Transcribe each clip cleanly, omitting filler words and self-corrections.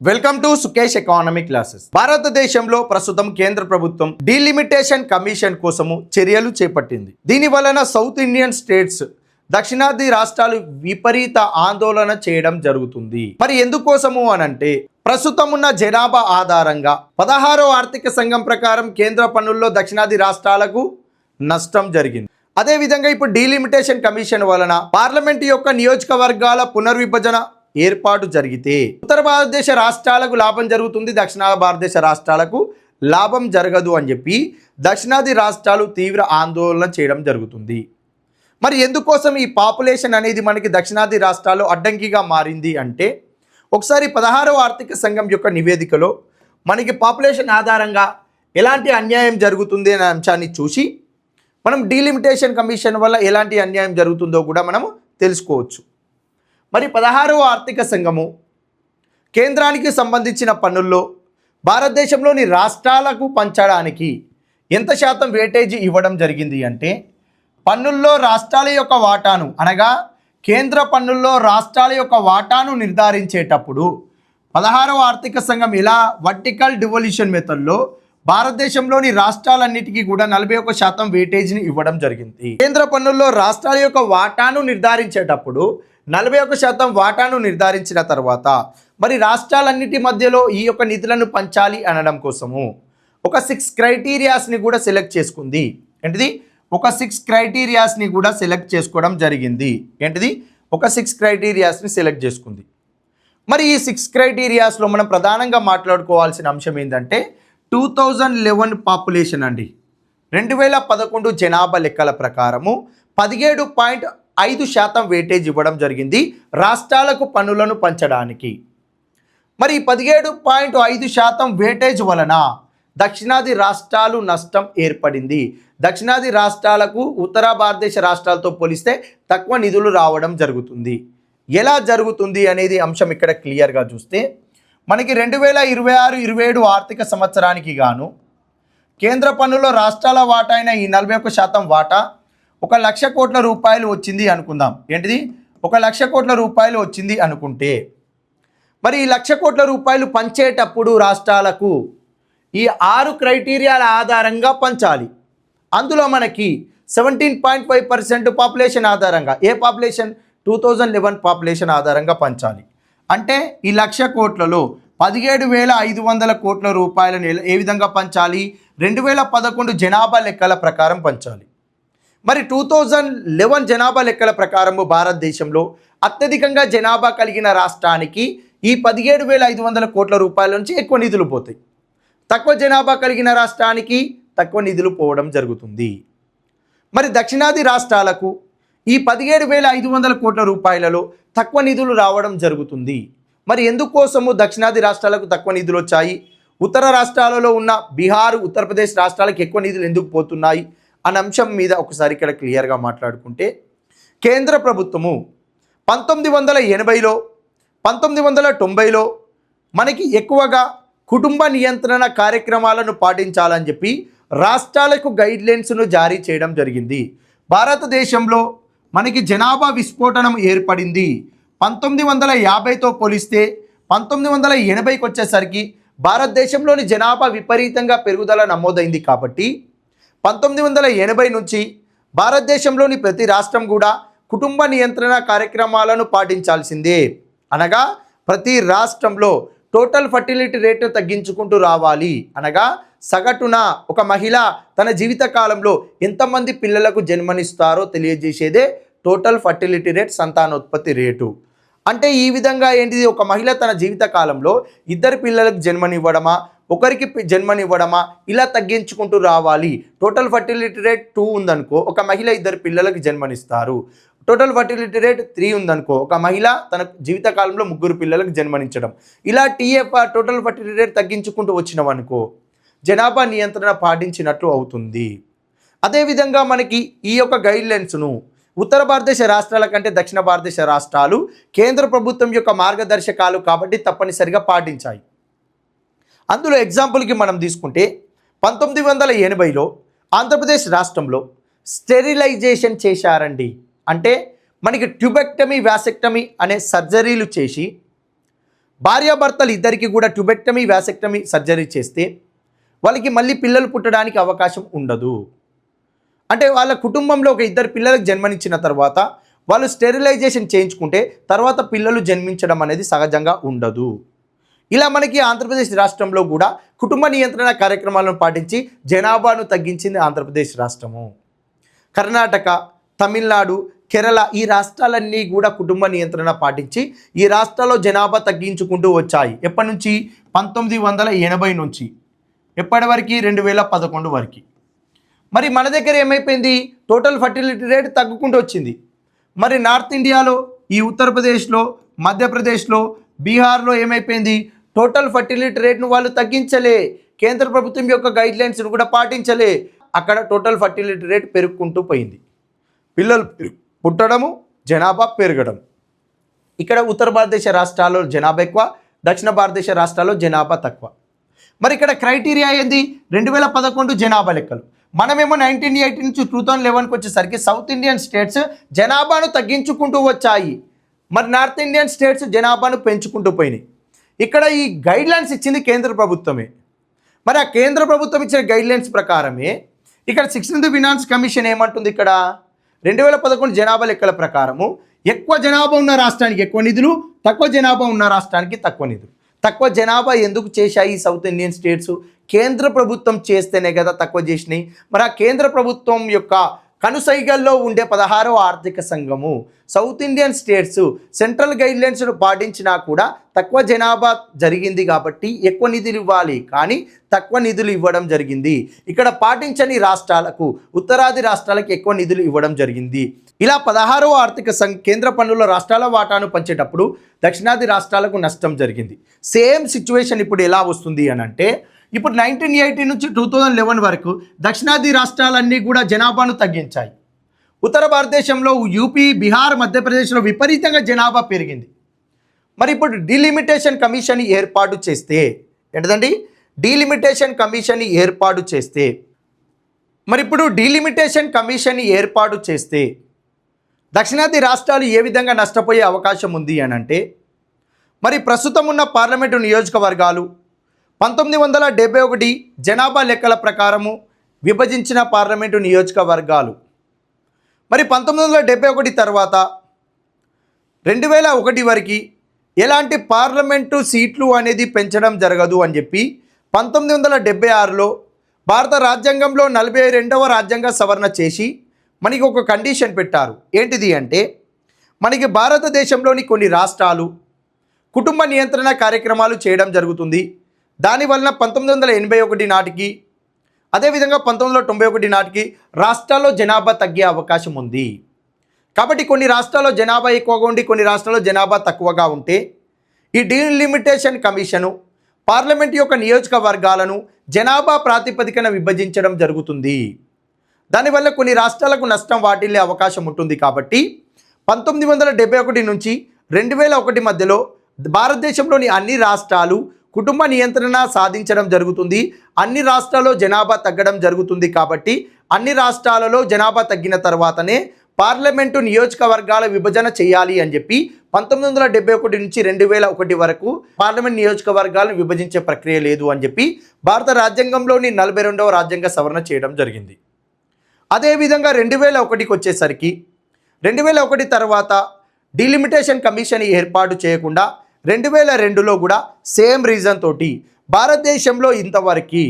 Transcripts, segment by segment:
Welcome to Sukesh economy classes. భారతదేశంలో ప్రస్తుతం కేంద్ర ప్రభుత్వం డీలిమిటేషన్ కమిషన్ కోసము చర్యలు చేపట్టింది. దీని వలన సౌత్ ఇండియన్ స్టేట్స్ దక్షిణాది రాష్ట్రాలు విపరీత ఆందోళన చేయడం జరుగుతుంది. మరి ఎందుకోసము అనంటే ప్రస్తుతం ఉన్న జనాభా ఆధారంగా 16వ ఆర్థిక సంఘం ప్రకారం కేంద్ర పన్నుల్లో దక్షిణాది రాష్ట్రాలకు నష్టం జరిగింది. అదేవిధంగా ఇప్పుడు డీలిమిటేషన్ కమిషన్ వలన పార్లమెంటు యొక్క నియోజకవర్గాల పునర్విభజన ఏర్పాటు జరిగితే ఉత్తర భారతదేశ రాష్ట్రాలకు లాభం జరుగుతుంది, దక్షిణ భారతదేశ రాష్ట్రాలకు లాభం జరగదు అని చెప్పి దక్షిణాది రాష్ట్రాలు తీవ్ర ఆందోళన చేయడం జరుగుతుంది. మరి ఎందుకోసం ఈ పాపులేషన్ అనేది మనకి దక్షిణాది రాష్ట్రాల్లో అడ్డంకిగా మారింది అంటే ఒకసారి 16వ ఆర్థిక సంఘం యొక్క నివేదికలో మనకి పాపులేషన్ ఆధారంగా ఎలాంటి అన్యాయం జరుగుతుంది అనే అంశాన్ని చూసి మనం డీలిమిటేషన్ కమిషన్ వల్ల ఎలాంటి అన్యాయం జరుగుతుందో కూడా మనము తెలుసుకోవచ్చు. మరి 16వ ఆర్థిక సంఘము కేంద్రానికి సంబంధించిన పన్నుల్లో భారతదేశంలోని రాష్ట్రాలకు పంచడానికి ఎంత శాతం వేటేజీ ఇవ్వడం జరిగింది అంటే పన్నుల్లో రాష్ట్రాల యొక్క వాటాను అనగా కేంద్ర పన్నుల్లో రాష్ట్రాల యొక్క వాటాను నిర్ధారించేటప్పుడు 16వ ఆర్థిక సంఘం ఇలా వర్టికల్ డివల్యూషన్ మెథడ్లో భారతదేశంలోని రాష్ట్రాలన్నిటికీ కూడా 41% వేటేజీని ఇవ్వడం జరిగింది. కేంద్ర పన్నుల్లో రాష్ట్రాల యొక్క వాటాను నిర్ధారించేటప్పుడు 41% వాటాను నిర్ధారించిన తర్వాత మరి రాష్ట్రాలన్నిటి మధ్యలో ఈ యొక్క నిధులను పంచాలి అనడం కోసము ఒక 6 క్రైటీరియాస్ని కూడా సెలెక్ట్ చేసుకుంది. ఏంటిది? ఒక 6 క్రైటీరియాస్ని కూడా సెలెక్ట్ చేసుకోవడం జరిగింది. ఏంటిది? ఒక 6 క్రైటీరియాస్ని సెలెక్ట్ చేసుకుంది. మరి ఈ 6 క్రైటీరియాస్లో మనం ప్రధానంగా మాట్లాడుకోవాల్సిన అంశం ఏంటంటే 2011 పాపులేషన్ అండి. 2011 జనాభా లెక్కల ప్రకారము 17.5% వేటేజ్ ఇవ్వడం జరిగింది రాష్ట్రాలకు పన్నులను పంచడానికి. మరి 17.5% వేటేజ్ వలన దక్షిణాది రాష్ట్రాలు నష్టం ఏర్పడింది. దక్షిణాది రాష్ట్రాలకు ఉత్తర భారతదేశ రాష్ట్రాలతో పోలిస్తే తక్కువ నిధులు రావడం జరుగుతుంది. ఎలా జరుగుతుంది అనేది అంశం ఇక్కడ క్లియర్గా చూస్తే మనకి 2026-27 ఆర్థిక సంవత్సరానికి గాను కేంద్ర పన్నులో రాష్ట్రాల వాటా అయిన ఈ 41% వాటా 1,00,000 కోట్ల రూపాయలు వచ్చింది అనుకుందాం. ఏంటిది? 1,00,000 కోట్ల రూపాయలు వచ్చింది అనుకుంటే మరి ఈ 1,00,000 కోట్ల రూపాయలు పంచేటప్పుడు రాష్ట్రాలకు ఈ 6 క్రైటీరియాల ఆధారంగా పంచాలి. అందులో మనకి 17.5% పాపులేషన్ ఆధారంగా ఏ పాపులేషన్ 2011 పాపులేషన్ ఆధారంగా పంచాలి. అంటే ఈ 1,00,000 కోట్లలో 17,500 కోట్ల రూపాయలను ఏ విధంగా పంచాలి? 2011 జనాభా లెక్కల ప్రకారం పంచాలి. మరి 2011 జనాభా లెక్కల ప్రకారము భారతదేశంలో అత్యధికంగా జనాభా కలిగిన రాష్ట్రానికి ఈ 17,500 కోట్ల రూపాయల నుంచి ఎక్కువ నిధులు పోతాయి. తక్కువ జనాభా కలిగిన రాష్ట్రానికి తక్కువ నిధులు పోవడం జరుగుతుంది. మరి దక్షిణాది రాష్ట్రాలకు ఈ 17,500 కోట్ల రూపాయలలో తక్కువ నిధులు రావడం జరుగుతుంది. మరి ఎందుకోసము దక్షిణాది రాష్ట్రాలకు తక్కువ నిధులు వచ్చాయి? ఉత్తర రాష్ట్రాలలో ఉన్న బీహార్, ఉత్తరప్రదేశ్ రాష్ట్రాలకు ఎక్కువ నిధులు ఎందుకు పోతున్నాయి అనే అంశం మీద ఒకసారి ఇక్కడ క్లియర్గా మాట్లాడుకుంటే కేంద్ర ప్రభుత్వము 1980లో 1990లో మనకి ఎక్కువగా కుటుంబ నియంత్రణ కార్యక్రమాలను పాటించాలని చెప్పి రాష్ట్రాలకు గైడ్లైన్స్ను జారీ చేయడం జరిగింది. భారతదేశంలో మనకి జనాభా విస్ఫోటనం ఏర్పడింది. 1950తో పోలిస్తే 1980కి వచ్చేసరికి భారతదేశంలోని జనాభా విపరీతంగా పెరుగుదల నమోదైంది. కాబట్టి 1980 నుంచి భారతదేశంలోని ప్రతి రాష్ట్రం కూడా కుటుంబ నియంత్రణ కార్యక్రమాలను పాటించాల్సిందే. అనగా ప్రతి రాష్ట్రంలో టోటల్ ఫర్టిలిటీ రేట్ను తగ్గించుకుంటూ రావాలి. అనగా సగటున ఒక మహిళ తన జీవిత కాలంలో ఎంతమంది పిల్లలకు జన్మనిస్తారో తెలియజేసేదే టోటల్ ఫర్టిలిటీ రేట్, సంతానోత్పత్తి రేటు. అంటే ఈ విధంగా ఏంటిది? ఒక మహిళ తన జీవిత కాలంలో 2 పిల్లలకు జన్మనివ్వడమా, ఒకరికి జన్మనివ్వడమా, ఇలా తగ్గించుకుంటూ రావాలి. టోటల్ ఫర్టిలిటీ రేట్ 2 ఉందనుకో ఒక మహిళ 2 పిల్లలకు జన్మనిస్తారు. టోటల్ ఫర్టిలిటీ రేట్ 3 ఉందనుకో ఒక మహిళ తన జీవిత కాలంలో 3 పిల్లలకు జన్మనించడం. ఇలా టోటల్ ఫర్టిలిటీ రేట్ తగ్గించుకుంటూ వచ్చినవనుకో జనాభా నియంత్రణ పాటించినట్టు అవుతుంది. అదేవిధంగా మనకి ఈ యొక్క గైడ్లైన్స్ను ఉత్తర భారతదేశ రాష్ట్రాల కంటే దక్షిణ భారతదేశ రాష్ట్రాలు కేంద్ర ప్రభుత్వం యొక్క మార్గదర్శకాలు కాబట్టి తప్పనిసరిగా పాటించాయి. అందులో ఎగ్జాంపుల్కి మనం తీసుకుంటే 1980లో ఆంధ్రప్రదేశ్ రాష్ట్రంలో స్టెరిలైజేషన్ చేశారండి. అంటే మనకి ట్యూబెక్టమీ, వ్యాసెక్టమీ అనే సర్జరీలు చేసి భార్యాభర్తలు ఇద్దరికి కూడా ట్యూబెక్టమీ వ్యాసెక్టమీ సర్జరీ చేస్తే వాళ్ళకి మళ్ళీ పిల్లలు పుట్టడానికి అవకాశం ఉండదు. అంటే వాళ్ళ కుటుంబంలో ఒక ఇద్దరు పిల్లలకు జన్మనిచ్చిన తర్వాత వాళ్ళు స్టెరిలైజేషన్ చేయించుకుంటే తర్వాత పిల్లలు జన్మించడం అనేది సహజంగా ఉండదు. ఇలా మనకి ఆంధ్రప్రదేశ్ రాష్ట్రంలో కూడా కుటుంబ నియంత్రణ కార్యక్రమాలను పాటించి జనాభాను తగ్గించింది ఆంధ్రప్రదేశ్ రాష్ట్రము. కర్ణాటక, తమిళనాడు, కేరళ ఈ రాష్ట్రాలన్నీ కూడా కుటుంబ నియంత్రణ పాటించి ఈ రాష్ట్రాల్లో జనాభా తగ్గించుకుంటూ వచ్చాయి. ఎప్పటి నుంచి? 1980 నుంచి ఎప్పటి వరకు? 2011 వరకు. మరి మన దగ్గర ఏమైపోయింది? టోటల్ ఫర్టిలిటీ రేట్ తగ్గుకుంటూ వచ్చింది. మరి నార్త్ ఇండియాలో ఈ ఉత్తరప్రదేశ్లో, మధ్యప్రదేశ్లో, బీహార్లో ఏమైపోయింది? టోటల్ ఫర్టిలిటీ రేట్ను వాళ్ళు తగ్గించలే, కేంద్ర ప్రభుత్వం యొక్క గైడ్లైన్స్ను కూడా పాటించలే. అక్కడ టోటల్ ఫర్టిలిటీ రేట్ పెరుగుకుంటూ పోయింది. పిల్లలు పుట్టడము, జనాభా పెరగడం. ఇక్కడ ఉత్తర భారతదేశ రాష్ట్రాల్లో జనాభా ఎక్కువ, దక్షిణ భారతదేశ రాష్ట్రాల్లో జనాభా తక్కువ. మరి ఇక్కడ క్రైటీరియా ఏంది? 2011 జనాభా లెక్కలు. మనమేమో 1980 నుంచి 2011కి వచ్చేసరికి సౌత్ ఇండియన్ స్టేట్స్ జనాభాను తగ్గించుకుంటూ వచ్చాయి. మరి నార్త్ ఇండియన్ స్టేట్స్ జనాభాను పెంచుకుంటూ పోయినాయి. ఇక్కడ ఈ గైడ్లైన్స్ ఇచ్చింది కేంద్ర ప్రభుత్వమే. మరి ఆ కేంద్ర ప్రభుత్వం ఇచ్చిన గైడ్లైన్స్ ప్రకారమే ఇక్కడ 16th ఫినాన్స్ కమిషన్ ఏమంటుంది? ఇక్కడ 2011 జనాభా లెక్కల ప్రకారము ఎక్కువ జనాభా ఉన్న రాష్ట్రానికి ఎక్కువ నిధులు, తక్కువ జనాభా ఉన్న రాష్ట్రానికి తక్కువ నిధులు. తక్కువ జనాభా ఎందుకు చేశాయి సౌత్ ఇండియన్ స్టేట్స్? కేంద్ర ప్రభుత్వం చేస్తేనే కదా తక్కువ చేసినాయి. మరి ఆ కేంద్ర ప్రభుత్వం యొక్క కనుసైగల్లో ఉండే 16వ ఆర్థిక సంఘము సౌత్ ఇండియన్ స్టేట్స్ సెంట్రల్ గైడ్లైన్స్ను పాటించినా కూడా తక్కువ జనాభా జరిగింది కాబట్టి ఎక్కువ నిధులు ఇవ్వాలి, కానీ తక్కువ నిధులు ఇవ్వడం జరిగింది. ఇక్కడ పాటించని రాష్ట్రాలకు, ఉత్తరాది రాష్ట్రాలకు ఎక్కువ నిధులు ఇవ్వడం జరిగింది. ఇలా 16వ ఆర్థిక కేంద్ర పన్నుల రాష్ట్రాల వాటాను పంచేటప్పుడు దక్షిణాది రాష్ట్రాలకు నష్టం జరిగింది. సేమ్ సిచ్యువేషన్ ఇప్పుడు ఎలా వస్తుంది అని అంటే, ఇప్పుడు 1980 నుంచి 2011 వరకు దక్షిణాది రాష్ట్రాలన్నీ కూడా జనాభాను తగ్గించాయి. ఉత్తర భారతదేశంలో యూపీ, బీహార్, మధ్యప్రదేశ్లో విపరీతంగా జనాభా పెరిగింది. మరి ఇప్పుడు డీలిమిటేషన్ కమిషన్ ఏర్పాటు చేస్తే ఏంటండి? డీలిమిటేషన్ కమిషన్ ఏర్పాటు చేస్తే మరి ఇప్పుడు డీలిమిటేషన్ కమిషన్ ఏర్పాటు చేస్తే దక్షిణాది రాష్ట్రాలు ఏ విధంగా నష్టపోయే అవకాశం ఉంది అని అంటే, మరి ప్రస్తుతం ఉన్న పార్లమెంటు నియోజకవర్గాలు 1971 జనాభా లెక్కల ప్రకారము విభజించిన పార్లమెంటు నియోజకవర్గాలు, మరి 1971 తర్వాత 2001 వరకు ఎలాంటి పార్లమెంటు సీట్లు అనేది పెంచడం జరగదు అని చెప్పి 1976లో భారత రాజ్యాంగంలో 42వ రాజ్యాంగ సవరణ చేసి మనకి ఒక కండిషన్ పెట్టారు. ఏంటిది అంటే, మనకి భారతదేశంలోని కొన్ని రాష్ట్రాలు కుటుంబ నియంత్రణ కార్యక్రమాలు చేయడం జరుగుతుంది. దానివలన 1981 నాటికి, అదేవిధంగా 1991 నాటికి రాష్ట్రాల్లో జనాభా తగ్గే అవకాశం ఉంది. కాబట్టి కొన్ని రాష్ట్రాల్లో జనాభా ఎక్కువగా ఉండి కొన్ని రాష్ట్రాల్లో జనాభా తక్కువగా ఉంటే ఈ డీలిమిటేషన్ కమిషను పార్లమెంట్ యొక్క నియోజకవర్గాలను జనాభా ప్రాతిపదికన విభజించడం జరుగుతుంది. దానివల్ల కొన్ని రాష్ట్రాలకు నష్టం వాటిల్లే అవకాశం ఉంటుంది. కాబట్టి 1971 నుంచి 2001 మధ్యలో భారతదేశంలోని అన్ని రాష్ట్రాలు కుటుంబ నియంత్రణ సాధించడం జరుగుతుంది. అన్ని రాష్ట్రాల్లో జనాభా తగ్గడం జరుగుతుంది. కాబట్టి అన్ని రాష్ట్రాలలో జనాభా తగ్గిన తర్వాతనే పార్లమెంటు నియోజకవర్గాల విభజన చేయాలి అని చెప్పి 1971 నుంచి 2001 వరకు పార్లమెంట్ నియోజకవర్గాలను విభజించే ప్రక్రియ లేదు అని చెప్పి భారత రాజ్యాంగంలోని 42వ రాజ్యాంగ సవరణ చేయడం జరిగింది. అదేవిధంగా 2001కి వచ్చేసరికి 2001 తర్వాత డీలిమిటేషన్ కమిషన్ ఏర్పాటు చేయకుండా 2002లో కూడా సేమ్ రీజన్ తోటి భారతదేశంలో ఇంతవరకు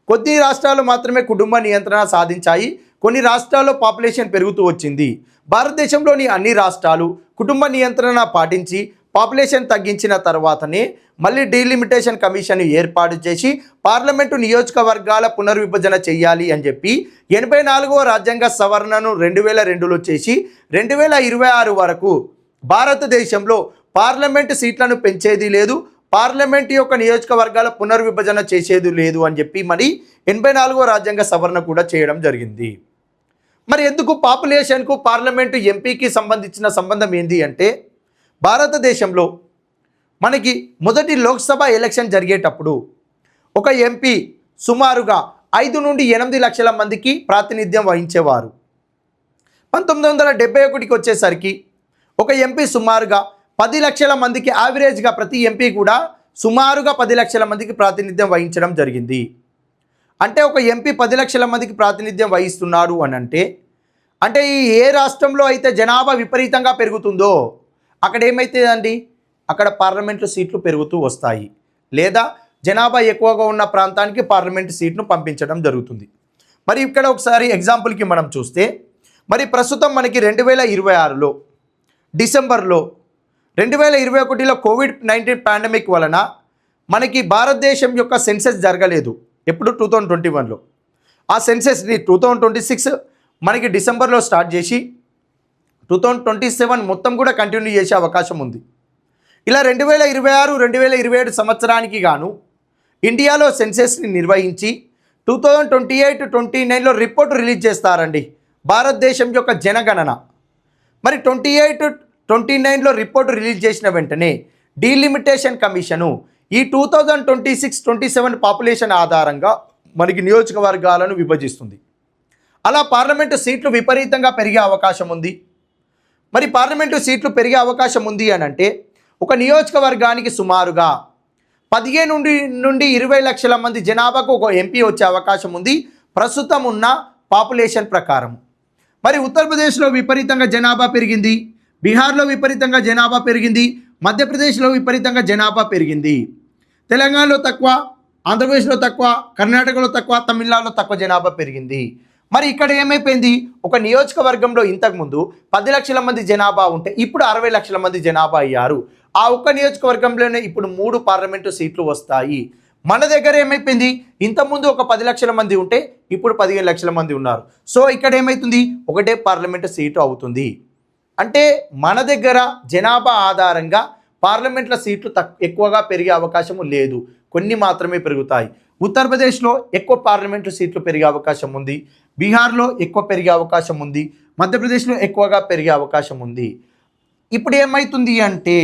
కొద్ది రాష్ట్రాలు మాత్రమే కుటుంబ నియంత్రణ సాధించాయి. కొన్ని రాష్ట్రాల్లో పాపులేషన్ పెరుగుతూ వచ్చింది. భారతదేశంలోని అన్ని రాష్ట్రాలు కుటుంబ నియంత్రణ పాటించి పాపులేషన్ తగ్గించిన తర్వాతనే మళ్ళీ డీలిమిటేషన్ కమిషన్ ఏర్పాటు చేసి పార్లమెంటు నియోజకవర్గాల పునర్విభజన చేయాలి అని చెప్పి 84వ రాజ్యాంగ సవరణను 2002లో చేసి 2026 వరకు భారతదేశంలో పార్లమెంటు సీట్లను పెంచేది లేదు, పార్లమెంటు యొక్క నియోజకవర్గాల పునర్విభజన చేసేది లేదు అని చెప్పి మరి 84వ రాజ్యాంగ సవరణ కూడా చేయడం జరిగింది. మరి ఎందుకు పాపులేషన్కు పార్లమెంటు ఎంపీకి సంబంధించిన సంబంధం ఏంటి అంటే, భారతదేశంలో మనకి మొదటి లోక్సభ ఎలక్షన్ జరిగేటప్పుడు ఒక ఎంపీ సుమారుగా 5 నుండి 8 లక్షల మందికి ప్రాతినిధ్యం వహించేవారు. 1971కి వచ్చేసరికి ఒక ఎంపీ సుమారుగా 10 లక్షల మందికి యావరేజ్గా ప్రతి ఎంపీ కూడా సుమారుగా 10 లక్షల మందికి ప్రాతినిధ్యం వహించడం జరిగింది. అంటే ఒక ఎంపీ 10 లక్షల మందికి ప్రాతినిధ్యం వహిస్తున్నాడు అని అంటే ఈ ఏ రాష్ట్రంలో అయితే జనాభా విపరీతంగా పెరుగుతుందో అక్కడ ఏమైతుందండి, అక్కడ పార్లమెంటు సీట్లు పెరుగుతూ వస్తాయి, లేదా జనాభా ఎక్కువగా ఉన్న ప్రాంతానికి పార్లమెంటు సీట్ను పంపించడం జరుగుతుంది. మరి ఇక్కడ ఒకసారి ఎగ్జాంపుల్కి మనం చూస్తే, మరి ప్రస్తుతం మనకి 2026లో డిసెంబర్లో 2021లో కోవిడ్-19 పాండమిక్ వలన మనకి భారతదేశం యొక్క సెన్సెస్ జరగలేదు. ఎప్పుడు 2021లో. ఆ సెన్సెస్ని 2026 మనకి డిసెంబర్లో స్టార్ట్ చేసి 2027 మొత్తం కూడా కంటిన్యూ చేసే అవకాశం ఉంది. ఇలా 2026, 2027 సంవత్సరానికి గాను ఇండియాలో సెన్సెస్ని నిర్వహించి 2028-29లో రిపోర్ట్ రిలీజ్ చేస్తారండి, భారతదేశం యొక్క జనగణన. మరి 28-29లో రిపోర్టు రిలీజ్ చేసిన వెంటనే డీలిమిటేషన్ కమిషను ఈ 2026-27 పాపులేషన్ ఆధారంగా మనకి నియోజకవర్గాలను విభజిస్తుంది. అలా పార్లమెంటు సీట్లు విపరీతంగా పెరిగే అవకాశం ఉంది. మరి పార్లమెంటు సీట్లు పెరిగే అవకాశం ఉంది అని అంటే ఒక నియోజకవర్గానికి సుమారుగా 15 నుండి 20 లక్షల మంది జనాభాకు ఒక ఎంపీ వచ్చే అవకాశం ఉంది ప్రస్తుతం ఉన్న పాపులేషన్ ప్రకారం. మరి ఉత్తరప్రదేశ్లో విపరీతంగా జనాభా పెరిగింది, బీహార్లో విపరీతంగా జనాభా పెరిగింది, మధ్యప్రదేశ్లో విపరీతంగా జనాభా పెరిగింది, తెలంగాణలో తక్కువ, ఆంధ్రప్రదేశ్లో తక్కువ, కర్ణాటకలో తక్కువ, తమిళనాడులో తక్కువ జనాభా పెరిగింది. మరి ఇక్కడ ఏమైపోయింది, ఒక నియోజకవర్గంలో ఇంతకుముందు 10 లక్షల మంది జనాభా ఉంటే ఇప్పుడు 60 లక్షల మంది జనాభా అయ్యారు. ఆ ఒక్క నియోజకవర్గంలోనే ఇప్పుడు 3 పార్లమెంటు సీట్లు వస్తాయి. మన దగ్గర ఏమైపోయింది, ఇంతకుముందు ఒక 10 లక్షల మంది ఉంటే ఇప్పుడు 15 లక్షల మంది ఉన్నారు. సో ఇక్కడ ఏమవుతుంది, ఒకటే పార్లమెంటు సీటు అవుతుంది. అంటే మన దగ్గర జనాభా ఆధారంగా పార్లమెంట్ల సీట్లు ఎక్కువగా పెరిగే అవకాశము లేదు, కొన్ని మాత్రమే పెరుగుతాయి. ఉత్తరప్రదేశ్లో ఎక్కువ పార్లమెంటు సీట్లు పెరిగే అవకాశం ఉంది, బీహార్లో ఎక్కువ పెరిగే అవకాశం ఉంది, మధ్యప్రదేశ్లో ఎక్కువగా పెరిగే అవకాశం ఉంది. ఇప్పుడు ఏమవుతుంది అంటే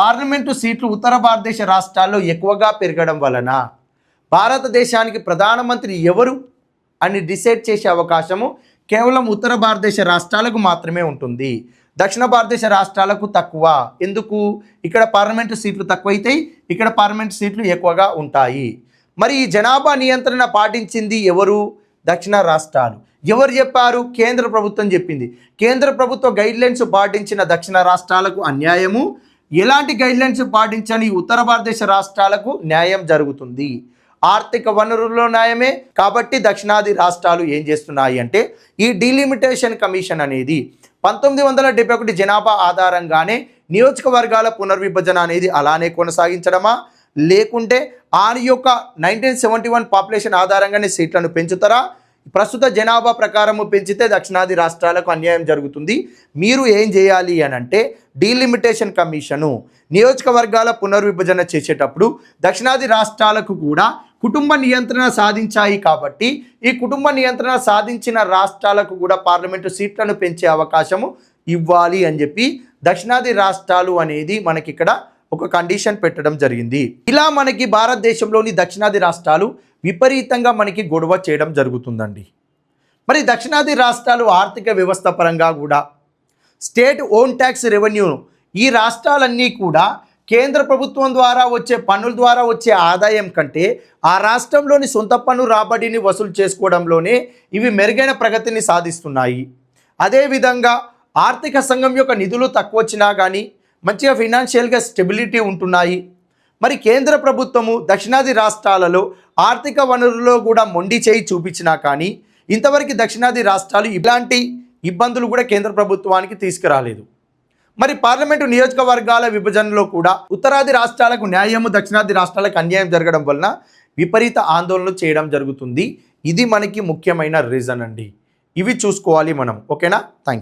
పార్లమెంటు సీట్లు ఉత్తర భారతదేశ రాష్ట్రాల్లో ఎక్కువగా పెరగడం వలన భారతదేశానికి ప్రధానమంత్రి ఎవరు అని డిసైడ్ చేసే అవకాశము కేవలం ఉత్తర భారతదేశ రాష్ట్రాలకు మాత్రమే ఉంటుంది, దక్షిణ భారతదేశ రాష్ట్రాలకు తక్కువ. ఎందుకు, ఇక్కడ పార్లమెంటు సీట్లు తక్కువైతాయి, ఇక్కడ పార్లమెంటు సీట్లు ఎక్కువగా ఉంటాయి. మరి ఈ జనాభా నియంత్రణ పాటించింది ఎవరు, దక్షిణ రాష్ట్రాలు. ఎవరు చెప్పారు, కేంద్ర ప్రభుత్వం చెప్పింది. కేంద్ర ప్రభుత్వ గైడ్లైన్స్ పాటించిన దక్షిణ రాష్ట్రాలకు అన్యాయము, ఎలాంటి గైడ్లైన్స్ పాటించని ఉత్తర భారతదేశ రాష్ట్రాలకు న్యాయం జరుగుతుంది. ఆర్థిక వనరుల్లో న్యాయమే. కాబట్టి దక్షిణాది రాష్ట్రాలు ఏం చేస్తున్నాయి అంటే ఈ డీలిమిటేషన్ కమిషన్ అనేది 1971 జనాభా ఆధారంగానే నియోజకవర్గాల పునర్విభజన అనేది అలానే కొనసాగించడమా, లేకుంటే ఆ యొక్క 1971 పాపులేషన్ ఆధారంగానే సీట్లను పెంచుతారా? ప్రస్తుత జనాభా ప్రకారము పెంచితే దక్షిణాది రాష్ట్రాలకు అన్యాయం జరుగుతుంది. మీరు ఏం చేయాలి అని అంటే డీలిమిటేషన్ కమిషను నియోజకవర్గాల పునర్విభజన చేసేటప్పుడు దక్షిణాది రాష్ట్రాలకు కూడా కుటుంబ నియంత్రణ సాధించాయి కాబట్టి ఈ కుటుంబ నియంత్రణ సాధించిన రాష్ట్రాలకు కూడా పార్లమెంటు సీట్లను పెంచే అవకాశము ఇవ్వాలి అని చెప్పి దక్షిణాది రాష్ట్రాలు అనేది మనకి ఇక్కడ ఒక కండిషన్ పెట్టడం జరిగింది. ఇలా మనకి భారతదేశంలోని దక్షిణాది రాష్ట్రాలు విపరీతంగా మనకి గొడవ చేయడం జరుగుతుందండి. మరి దక్షిణాది రాష్ట్రాలు ఆర్థిక వ్యవస్థ పరంగా కూడా స్టేట్ ఓన్ ట్యాక్స్ రెవెన్యూ, ఈ రాష్ట్రాలన్నీ కూడా కేంద్ర ప్రభుత్వం ద్వారా వచ్చే పన్నుల ద్వారా వచ్చే ఆదాయం కంటే ఆ రాష్ట్రంలోని సొంత పన్ను రాబడిని వసూలు చేసుకోవడంలోనే ఇవి మెరుగైన ప్రగతిని సాధిస్తున్నాయి. అదేవిధంగా ఆర్థిక సంఘం యొక్క నిధులు తక్కువ వచ్చినా కానీ మంచిగా ఫైనాన్షియల్గా స్టెబిలిటీ ఉంటున్నాయి. మరి కేంద్ర ప్రభుత్వము దక్షిణాది రాష్ట్రాలలో ఆర్థిక వనరుల్లో కూడా మొండి చేయి చూపించినా కానీ ఇంతవరకు దక్షిణాది రాష్ట్రాలు ఇలాంటి ఇబ్బందులు కూడా కేంద్ర ప్రభుత్వానికి తీసుకురాలేదు. మరి పార్లమెంటు నియోజకవర్గాల విభజనలో కూడా ఉత్తరాది రాష్ట్రాలకు న్యాయము, దక్షిణాది రాష్ట్రాలకు అన్యాయం జరగడం వలన విపరీత ఆందోళనలు చేయడం జరుగుతుంది. ఇది మనకి ముఖ్యమైన రీజన్ అండి. ఇవి చూసుకోవాలి మనం. ఓకేనా? Thank you.